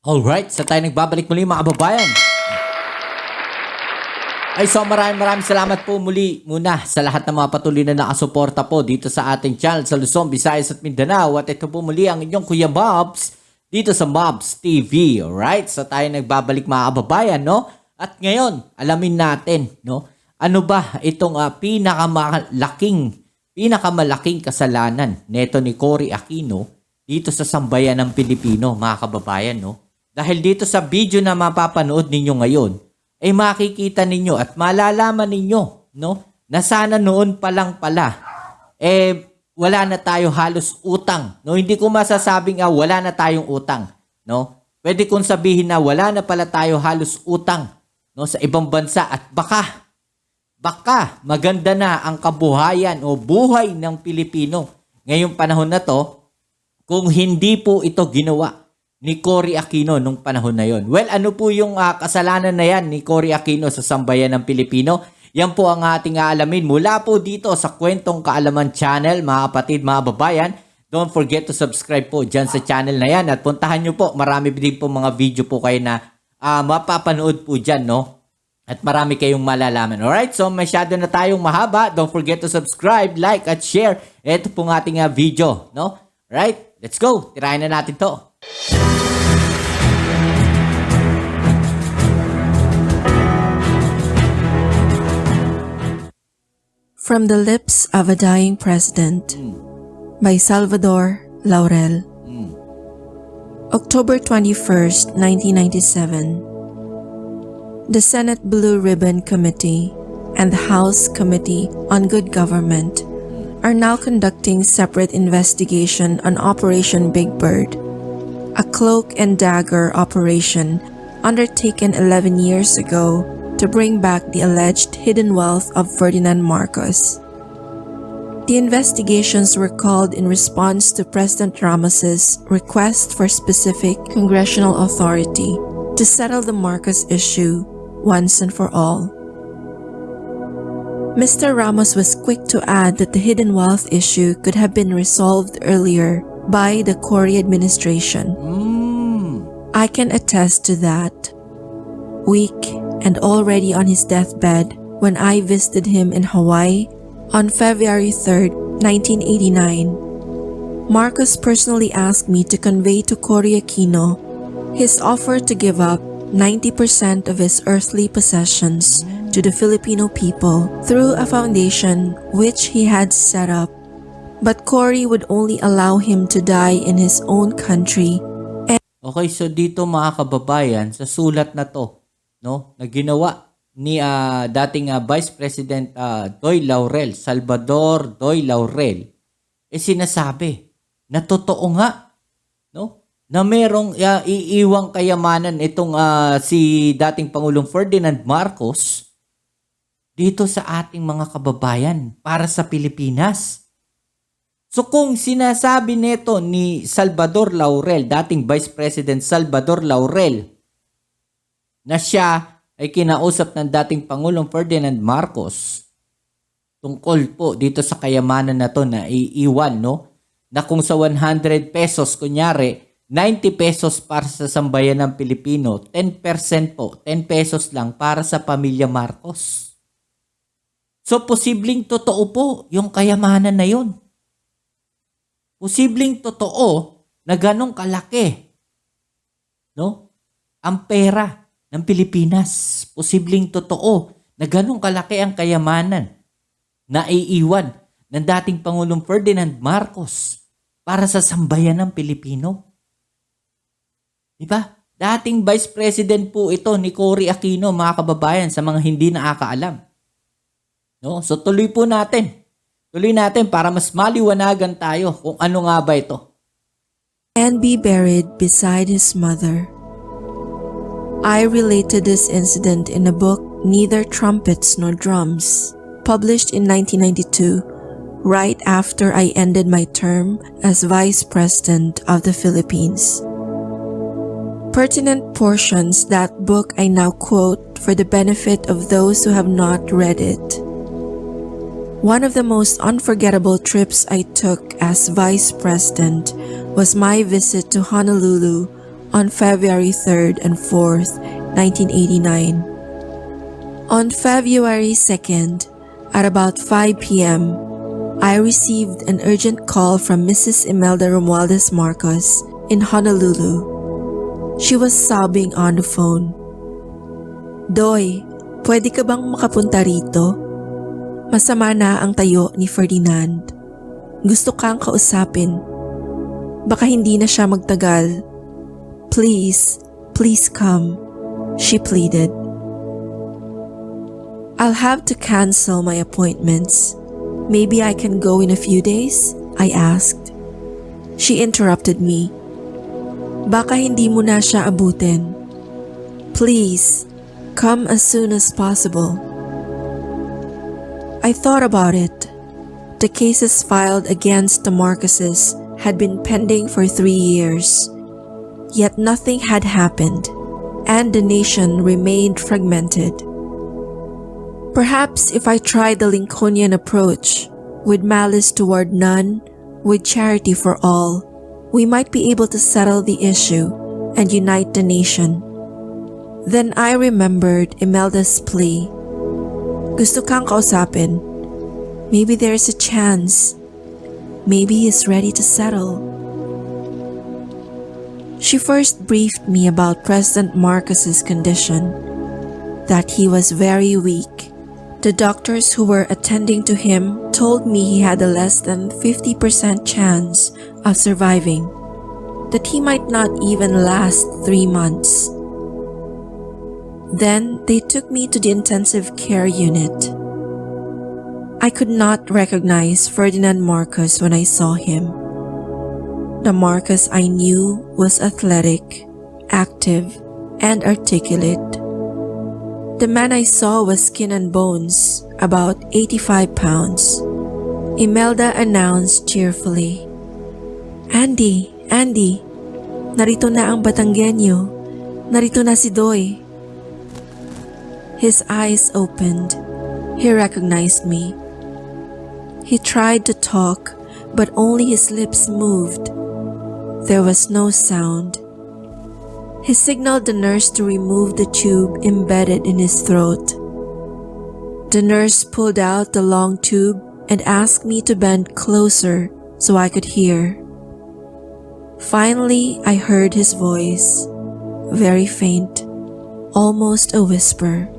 Alright, sa tayo nagbabalik muli mga kababayan. Ay so maraming salamat po muli muna sa lahat ng mga patuloy na nakasuporta po dito sa ating channel sa Luzon, Visayas at Mindanao. At ito po muli ang inyong Kuya Mobs dito sa Mobs TV. Alright, sa tayo nagbabalik mga kababayan, no? At ngayon, alamin natin, no? Ano ba itong pinakamalaking kasalanan neto ni Cory Aquino dito sa sambayan ng Pilipino, mga kababayan, no? Dahil dito sa video na mapapanood ninyo ngayon, ay makikita ninyo at malalaman ninyo, no, na sana noon pa lang pala, wala na tayo halos utang. No? Hindi ko masasabing wala na tayong utang. No? Pwede kong sabihin na wala na pala tayo halos utang, no, sa ibang bansa at baka maganda na ang kabuhayan o buhay ng Pilipino ngayong panahon na to kung hindi po ito ginawa ni Cory Aquino nung panahon na yon. Well, ano po yung kasalanan na yan ni Cory Aquino sa sambayan ng Pilipino? Yan po ang ating aalamin mula po dito sa Kwentong Kaalaman Channel, mga kapatid, mga babayan. Don't forget to subscribe po dyan sa channel na yan at puntahan nyo po. Marami din po mga video po kayo na mapapanood po dyan, no? At marami kayong malalaman. Alright, so masyado na tayong mahaba. Don't forget to subscribe, like, at share. Ito pong ating video, no? Alright, let's go. Tirayan na natin to. From the Lips of a Dying President by Salvador Laurel. October 21st, 1997. The Senate Blue Ribbon Committee and the House Committee on Good Government are now conducting separate investigation on Operation Big Bird, a cloak and dagger operation undertaken 11 years ago to bring back the alleged hidden wealth of Ferdinand Marcos. The investigations were called in response to President Ramos's request for specific congressional authority to settle the Marcos issue once and for all. Mr. Ramos was quick to add that the hidden wealth issue could have been resolved earlier by the Cory administration. I can attest to that. Weak and already on his deathbed when I visited him in Hawaii on February 3rd, 1989, Marcos personally asked me to convey to Cory Aquino his offer to give up 90% of his earthly possessions to the Filipino people through a foundation which he had set up. But Cory would only allow him to die in his own country. Okay, so dito mga kababayan, sa sulat na to, no, na ginawa ni dating Vice President Salvador Doy Laurel, sinasabi na totoo nga, no, na merong iiwang kayamanan itong si dating Pangulong Ferdinand Marcos dito sa ating mga kababayan para sa Pilipinas. So kung sinasabi nito ni Salvador Laurel, dating Vice President Salvador Laurel, na siya ay kinausap ng dating Pangulong Ferdinand Marcos tungkol po dito sa kayamanan na to na iiwan, no? Na kung sa 100 pesos, kunyari, 90 pesos para sa sambayan ng Pilipino, 10% po, 10 pesos lang para sa pamilya Marcos. So, posibleng totoo po yung kayamanan na yun. Posibleng totoo na ganong kalaki, no, ang pera ng Pilipinas. Posibleng totoo na ganong kalaki ang kayamanan na iiwan ng dating Pangulong Ferdinand Marcos para sa sambayan ng Pilipino. Diba? Dating Vice President po ito ni Cory Aquino, mga kababayan, sa mga hindi nakakaalam. No? So tuloy po natin. Tuloy natin para mas maliwanagan tayo kung ano nga ba ito. And be buried beside his mother. I related this incident in a book, Neither Trumpets Nor Drums, published in 1992, right after I ended my term as Vice President of the Philippines. Pertinent portions that book I now quote for the benefit of those who have not read it. One of the most unforgettable trips I took as Vice President was my visit to Honolulu on February 3rd and 4th, 1989. On February 2nd, at about 5 p.m., I received an urgent call from Mrs. Imelda Romualdez Marcos in Honolulu. She was sobbing on the phone. "Doy, pwede ka bang makapunta rito? Masama na ang tayo ni Ferdinand. Gusto kang kausapin. Baka hindi na siya magtagal. Please, please come," she pleaded. "I'll have to cancel my appointments. Maybe I can go in a few days?" I asked. She interrupted me. "Baka hindi mo na siya abutin. Please, come as soon as possible." I thought about it. The cases filed against the Marcoses had been pending for 3 years, yet nothing had happened, and the nation remained fragmented. Perhaps if I tried the Lincolnian approach, with malice toward none, with charity for all, we might be able to settle the issue and unite the nation. Then I remembered Imelda's plea. Gusto kang kausapin. Maybe there's a chance. Maybe he's ready to settle. She first briefed me about President Marcos's condition, that he was very weak. The doctors who were attending to him told me he had a less than 50% chance of surviving, that he might not even last 3 months. Then they took me to the intensive care unit. I could not recognize Ferdinand Marcos when I saw him. The Marcos I knew was athletic, active, and articulate. The man I saw was skin and bones, about 85 pounds. Imelda announced cheerfully, Andy, narito na ang Batanggenyo. Narito na si Doy." His eyes opened. He recognized me. He tried to talk, but only his lips moved. There was no sound. He signaled the nurse to remove the tube embedded in his throat. The nurse pulled out the long tube and asked me to bend closer so I could hear. Finally, I heard his voice, very faint, almost a whisper.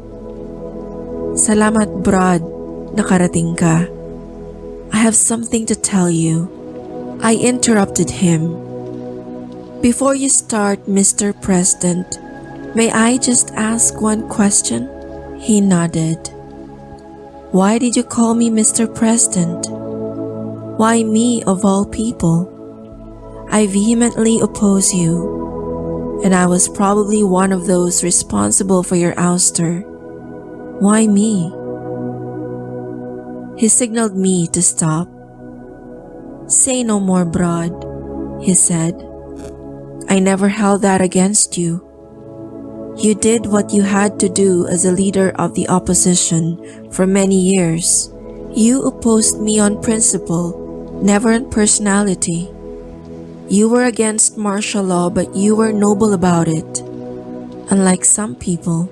"Salamat, Brad, nakarating ka. I have something to tell you." I interrupted him. "Before you start, Mr. President, may I just ask one question?" He nodded. "Why did you call me Mr. President? Why me of all people? I vehemently oppose you, and I was probably one of those responsible for your ouster. Why me?" He signaled me to stop. "Say no more, Broad," he said. "I never held that against you. You did what you had to do as a leader of the opposition for many years. You opposed me on principle, never on personality. You were against martial law, but you were noble about it. Unlike some people."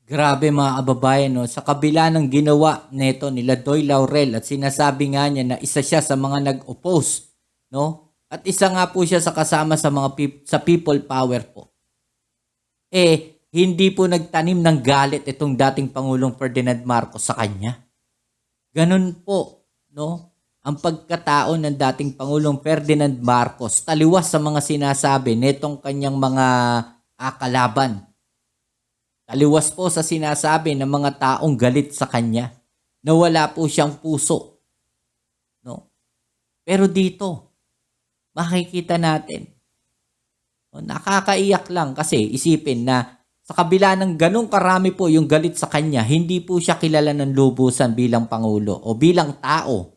Grabe mga kababayan, no? Sa kabila ng ginawa neto nila Doy Laurel at sinasabi nga niya na isa siya sa mga nag-oppose, no? At isa nga po siya sa kasama sa mga sa people power po. Hindi po nagtanim ng galit itong dating Pangulong Ferdinand Marcos sa kanya. Ganun po, no? Ang pagkatao ng dating Pangulong Ferdinand Marcos taliwas sa mga sinasabi netong kanyang mga kalaban. Taliwas po sa sinasabi ng mga taong galit sa kanya na wala po siyang puso. No? Pero dito, makikita natin, nakakaiyak lang kasi isipin na sa kabila ng ganong karami po yung galit sa kanya, hindi po siya kilala ng lubusan bilang Pangulo o bilang tao.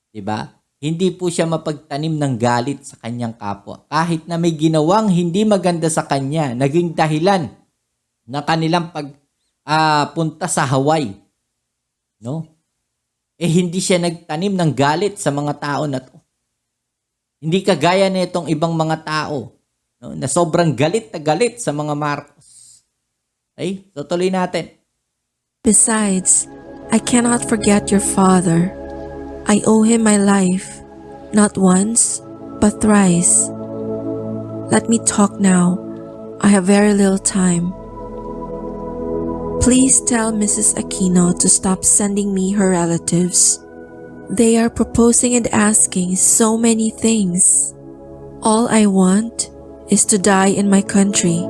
Diba? Hindi po siya mapagtanim ng galit sa kanyang kapwa. Kahit na may ginawang hindi maganda sa kanya, naging dahilan na kanilang pagpunta sa Hawaii. No? Hindi siya nagtanim ng galit sa mga tao na to. Hindi kagaya nitong ibang mga tao, no, na sobrang galit na galit sa mga Marcos. Ay, tutuloy natin. Besides, I cannot forget your father. I owe him my life, not once, but thrice. Let me talk now. I have very little time. Please tell Mrs. Aquino to stop sending me her relatives. They are proposing and asking so many things. All I want is to die in my country.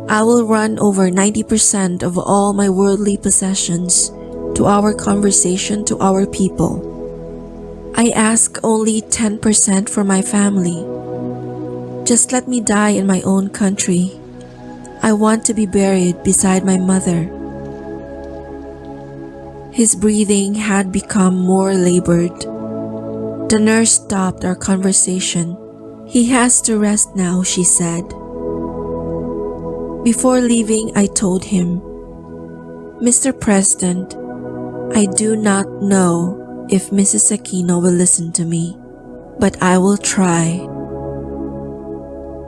I will run over 90% of all my worldly possessions to our conversation to our people. I ask only 10% for my family. Just let me die in my own country. I want to be buried beside my mother. His breathing had become more labored. The nurse stopped our conversation. He has to rest now, she said. Before leaving, I told him, Mr. President, I do not know if Mrs. Aquino will listen to me, but I will try.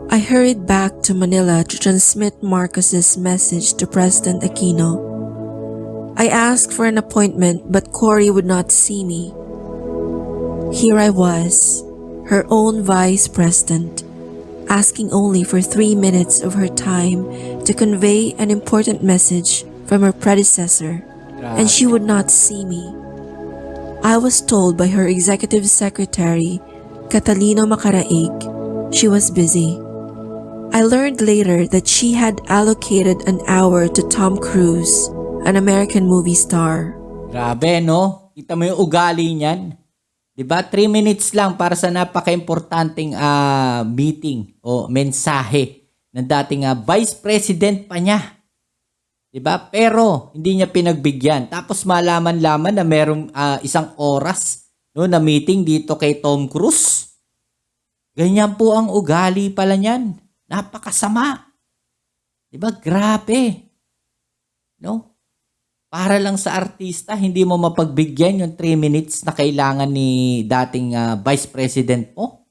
I hurried back to Manila to transmit Marcos's message to President Aquino. I asked for an appointment, but Cory would not see me. Here I was, her own vice president, asking only for 3 minutes of her time to convey an important message from her predecessor, and she would not see me. I was told by her executive secretary, Catalino Macaraig, she was busy. I learned later that she had allocated an hour to Tom Cruise, an American movie star. Grabe, no? Kita mo yung ugali niyan. 'Di ba? 3 minutes lang para sa napaka-importanting meeting o mensahe ng dating vice president pa niya. 'Di ba? Pero hindi niya pinagbigyan. Tapos malaman-laman na merong 1 oras no na meeting dito kay Tom Cruise. Ganyan po ang ugali pala niyan. Napakasama. 'Di ba? Grabe. No? Para lang sa artista, hindi mo mapagbigyan yung 3 minutes na kailangan ni dating vice president mo.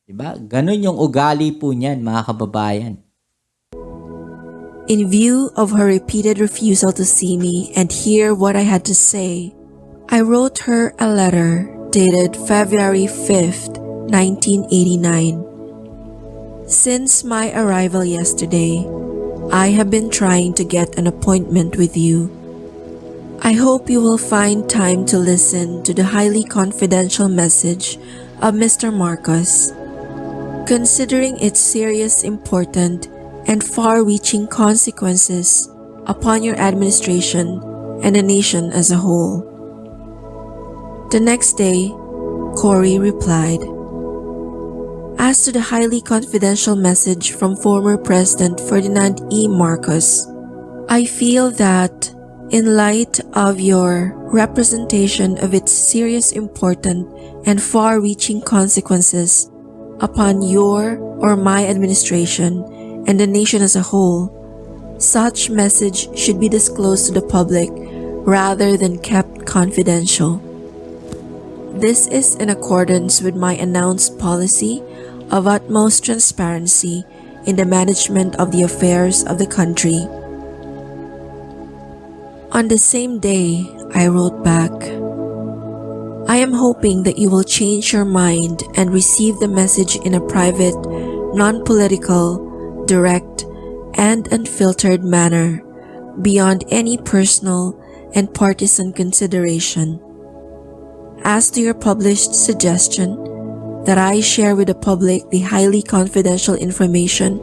'Di ba? Ganun yung ugali po niyan, mga kababayan. In view of her repeated refusal to see me and hear what I had to say, I wrote her a letter dated February 5th, 1989. Since my arrival yesterday, I have been trying to get an appointment with you. I hope you will find time to listen to the highly confidential message of Mr. Marcos. Considering its serious, important, and far-reaching consequences upon your administration and the nation as a whole. The next day, Cory replied, As to the highly confidential message from former President Ferdinand E. Marcos, I feel that, in light of your representation of its serious, important, and far-reaching consequences upon your or my administration and the nation as a whole, such message should be disclosed to the public rather than kept confidential. This is in accordance with my announced policy of utmost transparency in the management of the affairs of the country. On the same day, I wrote back, I am hoping that you will change your mind and receive the message in a private, non-political, direct, and unfiltered manner, beyond any personal and partisan consideration. As to your published suggestion that I share with the public the highly confidential information,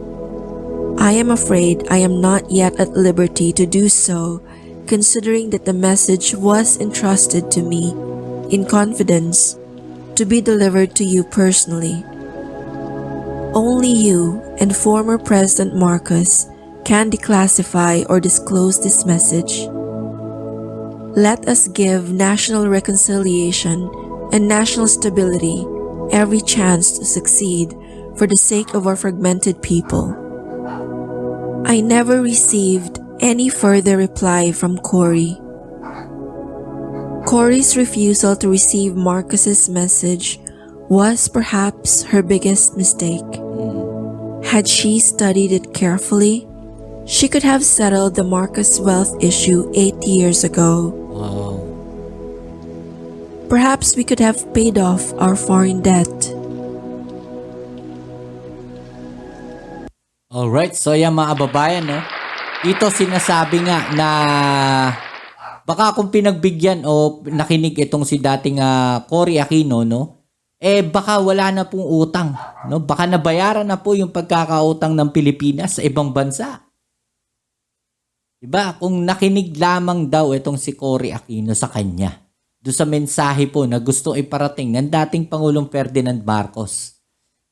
I am afraid I am not yet at liberty to do so, considering that the message was entrusted to me in confidence to be delivered to you personally. Only you and former President Marcos can declassify or disclose this message. Let us give national reconciliation and national stability every chance to succeed for the sake of our fragmented people. I never received any further reply from Cory. Cory's refusal to receive Marcos's message was perhaps her biggest mistake. Had she studied it carefully, she could have settled the Marcus wealth issue 8 years ago. Wow. Perhaps we could have paid off our foreign debt. Alright, so yan mga kababayan, no? Dito sinasabi nga na baka kung pinagbigyan o nakinig itong si dating Cory Aquino, no? Baka wala na pong utang, no? Baka nabayaran na po yung pagkakautang ng Pilipinas sa ibang bansa. Diba? Kung nakinig lamang daw itong si Cory Aquino sa kanya, doon sa mensahe po na gusto iparating ng dating Pangulong Ferdinand Marcos.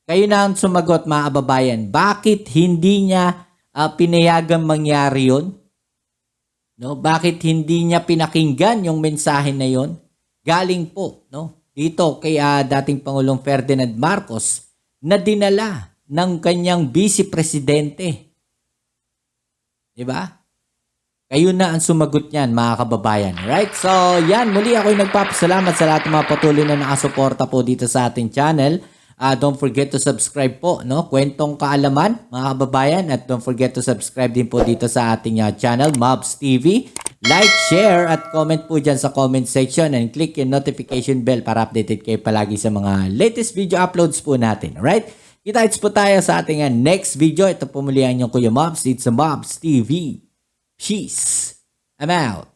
Kayo na ang sumagot mga kababayan, bakit hindi niya pinayagang mangyari yun? No? Bakit hindi niya pinakinggan yung mensahe na yon? Galing po, no? Dito kay dating Pangulong Ferdinand Marcos na dinala ng kanyang Vice Presidente. Diba? Kayo na ang sumagot niyan mga kababayan. Right? So yan, muli ako'y nagpapasalamat sa lahat ng mga patuloy na nakasuporta po dito sa ating channel. Don't forget to subscribe po, no? Kwentong Kaalaman, mga kababayan. At don't forget to subscribe din po dito sa ating channel, Mobs TV. Like, share, at comment po dyan sa comment section. And click yung notification bell para updated kayo palagi sa mga latest video uploads po natin. Alright? Kita-kits po tayo sa ating next video. Ito po muli ang inyong Kuya Mobs. It's a Mobs TV. Peace. I'm out.